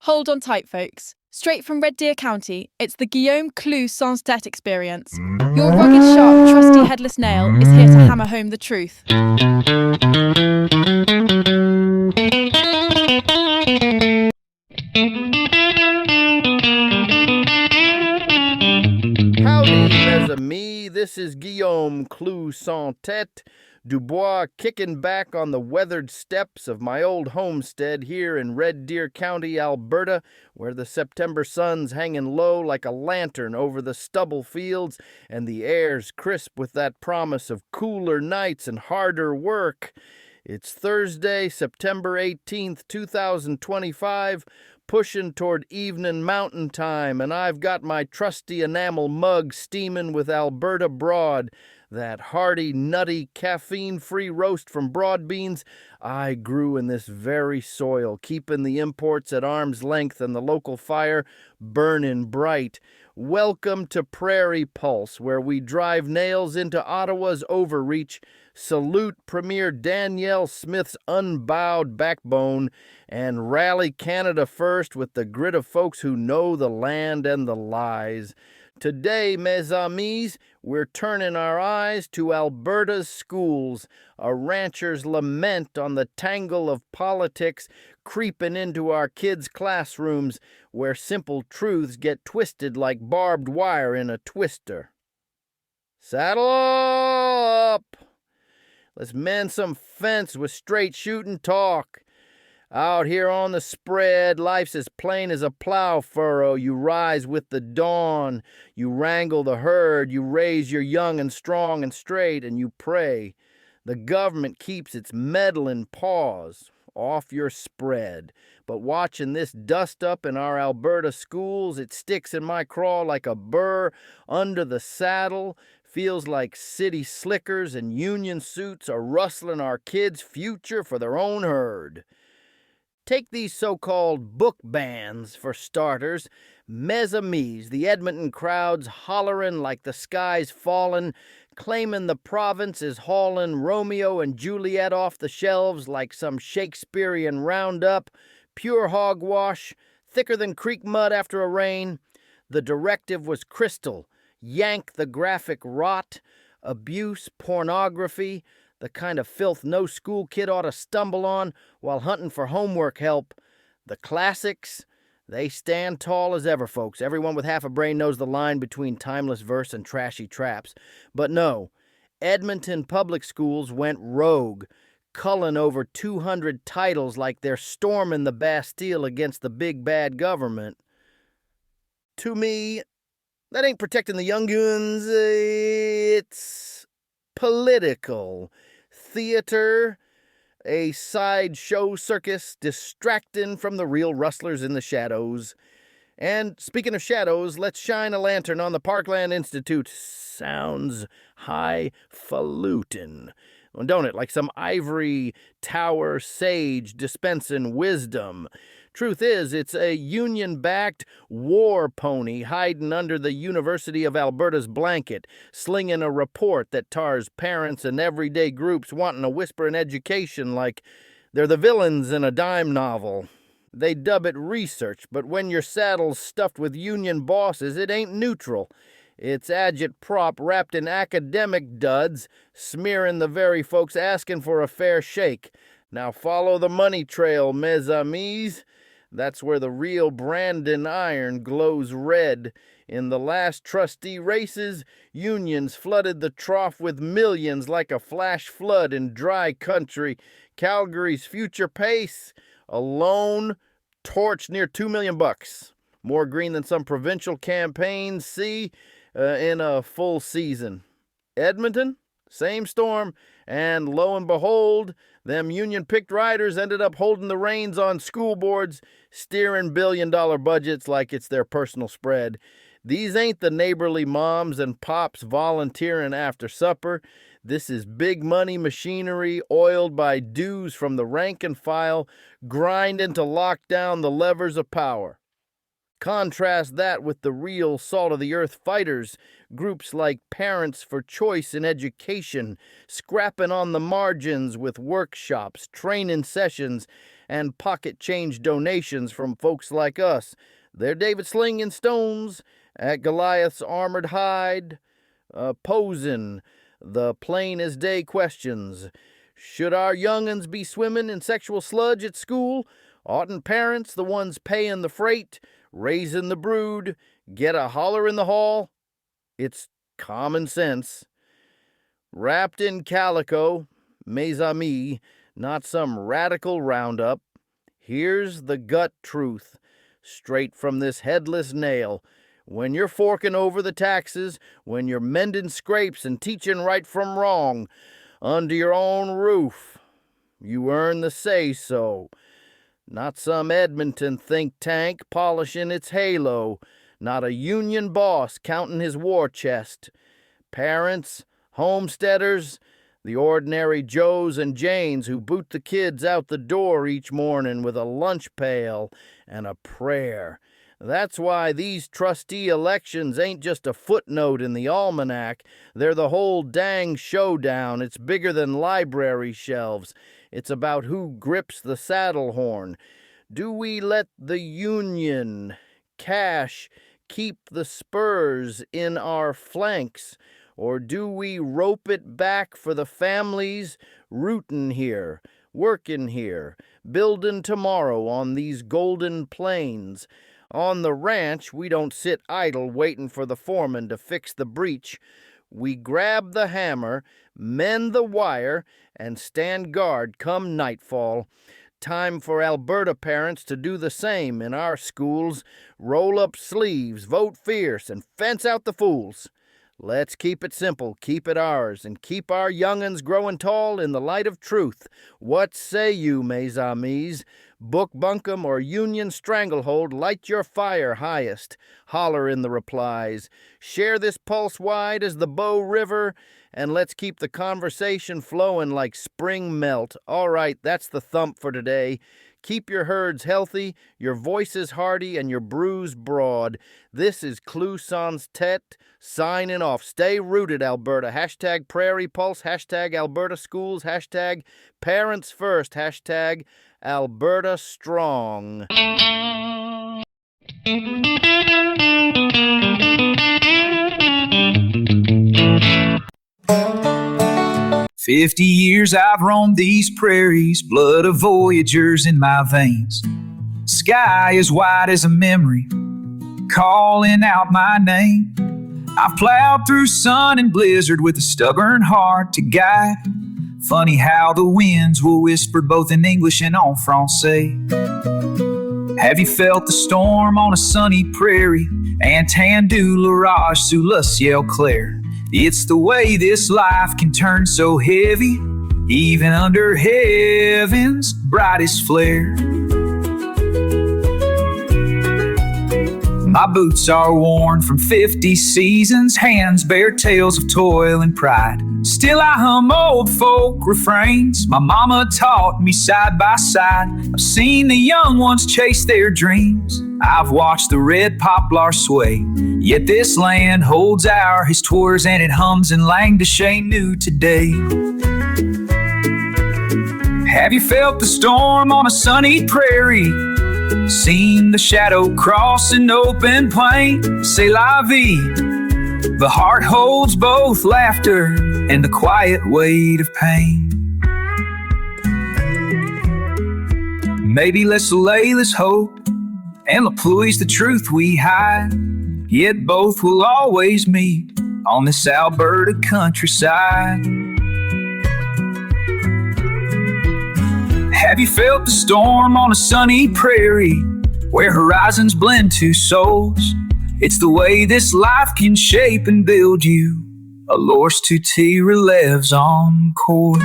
Hold on tight, folks. Straight from Red Deer County, it's the Clou Sans Tête experience. Your rugged, sharp, trusty headless nail is here to hammer home the truth. Howdy, mes amis. This is Clou Sans Tête, Dubois kicking back on the weathered steps of my old homestead here in Red Deer County, Alberta, where the September sun's hanging low like a lantern over the stubble fields and the air's crisp with that promise of cooler nights and harder work. It's Thursday, September 18th, 2025, pushing toward evening mountain time, and I've got my trusty enamel mug steaming with Alberta Broad, that hearty, nutty, caffeine-free roast from broad beans I grew in this very soil, keeping the imports at arm's length and the local fire burning bright. Welcome to Prairie Pulse, where we drive nails into Ottawa's overreach, salute Premier Danielle Smith's unbowed backbone, and rally Canada first with the grit of folks who know the land and the lies. Today, mes amis, we're turning our eyes to Alberta's schools, a rancher's lament on the tangle of politics creeping into our kids' classrooms, where simple truths get twisted like barbed wire in a twister. Saddle up! Let's mend some fence with straight shooting talk. Out here on the spread, life's as plain as a plow furrow. You rise with the dawn, you wrangle the herd, you raise your young and strong and straight, and you pray. The government keeps its meddling paws off your spread. But watching this dust up in our Alberta schools, it sticks in my craw like a burr under the saddle. Feels like city slickers and union suits are rustling our kids' future for their own herd. Take these so-called book bans, for starters. Mes amis, the Edmonton crowd's hollering like the sky's fallen, claiming the province is hauling Romeo and Juliet off the shelves like some Shakespearean roundup, pure hogwash, thicker than creek mud after a rain. The directive was crystal. Yank the graphic rot, abuse, pornography, the kind of filth no school kid ought to stumble on while hunting for homework help. The classics, they stand tall as ever, folks. Everyone with half a brain knows the line between timeless verse and trashy traps. But no, Edmonton public schools went rogue, culling over 200 titles like they're storming the Bastille against the big bad government. To me, that ain't protecting the young guns. It's political. Theater, a sideshow circus distracting from the real rustlers in the shadows. And speaking of shadows, let's shine a lantern on the Parkland Institute. Sounds highfalutin, don't it? Like some ivory tower sage dispensing wisdom. Truth is, it's a union-backed war pony hiding under the University of Alberta's blanket, slinging a report that tars parents and everyday groups wanting a whisper in education like they're the villains in a dime novel. They dub it research, but when your saddle's stuffed with union bosses, it ain't neutral. It's agitprop wrapped in academic duds, smearing the very folks asking for a fair shake. Now follow the money trail, mes amis. That's where the real Brandon iron glows red. In the last trustee races, unions flooded the trough with millions like a flash flood in dry country. Calgary's future pace, a lone torch near $2 million. More green than some provincial campaigns see in a full season. Edmonton, same storm, and lo and behold, them union-picked riders ended up holding the reins on school boards, steering billion-dollar budgets like it's their personal spread. These ain't the neighborly moms and pops volunteering after supper. This is big money machinery oiled by dues from the rank and file, grinding to lock down the levers of power. Contrast that with the real salt-of-the-earth fighters, groups like Parents for Choice in Education, scrapping on the margins with workshops, training sessions, and pocket change donations from folks like us. They're David slinging stones at Goliath's armored hide, posing the plain as day questions. Should our young'uns be swimming in sexual sludge at school? Oughtn't parents, the ones paying the freight, raising the brood, get a holler in the hall? It's common sense. Wrapped in calico, mes amis, not some radical roundup. Here's the gut truth, straight from this headless nail. When you're forking over the taxes, when you're mending scrapes and teaching right from wrong, under your own roof, you earn the say-so. Not some Edmonton think tank polishing its halo, not a union boss counting his war chest. Parents, homesteaders, the ordinary Joes and Janes who boot the kids out the door each morning with a lunch pail and a prayer. That's why these trustee elections ain't just a footnote in the almanac. They're the whole dang showdown. It's bigger than library shelves. It's about who grips the saddle horn. Do we let the union, cash, keep the spurs in our flanks? Or do we rope it back for the families rootin' here, workin' here, buildin' tomorrow on these golden plains? On the ranch, we don't sit idle waiting for the foreman to fix the breach. We grab the hammer, mend the wire, and stand guard come nightfall. Time for Alberta parents to do the same in our schools. Roll up sleeves, vote fierce, and fence out the fools. Let's keep it simple, keep it ours, and keep our young'uns growing tall in the light of truth. What say you, mes amis? Book bunkum or union stranglehold, light your fire highest. Holler in the replies. Share this pulse wide as the Bow River, and let's keep the conversation flowing like spring melt. All right, that's the thump for today. Keep your herds healthy, your voices hearty, and your brews broad. This is Clou Sans Tête signing off. Stay rooted, Alberta. Hashtag Prairie Pulse, hashtag Alberta Schools, hashtag Parents First, hashtag Alberta Strong. 50 years I've roamed these prairies, blood of voyagers in my veins. Sky as wide as a memory, calling out my name. I've plowed through sun and blizzard with a stubborn heart to guide. Funny how the winds will whisper both in English and en français. Have you felt the storm on a sunny prairie? Entendu l'orage sous le ciel clair. It's the way this life can turn so heavy, even under heaven's brightest flare. My boots are worn from 50 seasons, hands bear tales of toil and pride. Still I hum old folk refrains my mama taught me side by side. I've seen the young ones chase their dreams, I've watched the red poplar sway. Yet this land holds our histoires, and it hums in language ain't new today. Have you felt the storm on a sunny prairie? Seen the shadow cross an open plain? C'est la vie. The heart holds both laughter and the quiet weight of pain. Maybe let's lay this hope and LaPluie's the truth we hide. Yet both will always meet on this Alberta countryside. Have you felt the storm on a sunny prairie where horizons blend two souls? It's the way this life can shape and build you. A Lors Tutti relieves encore.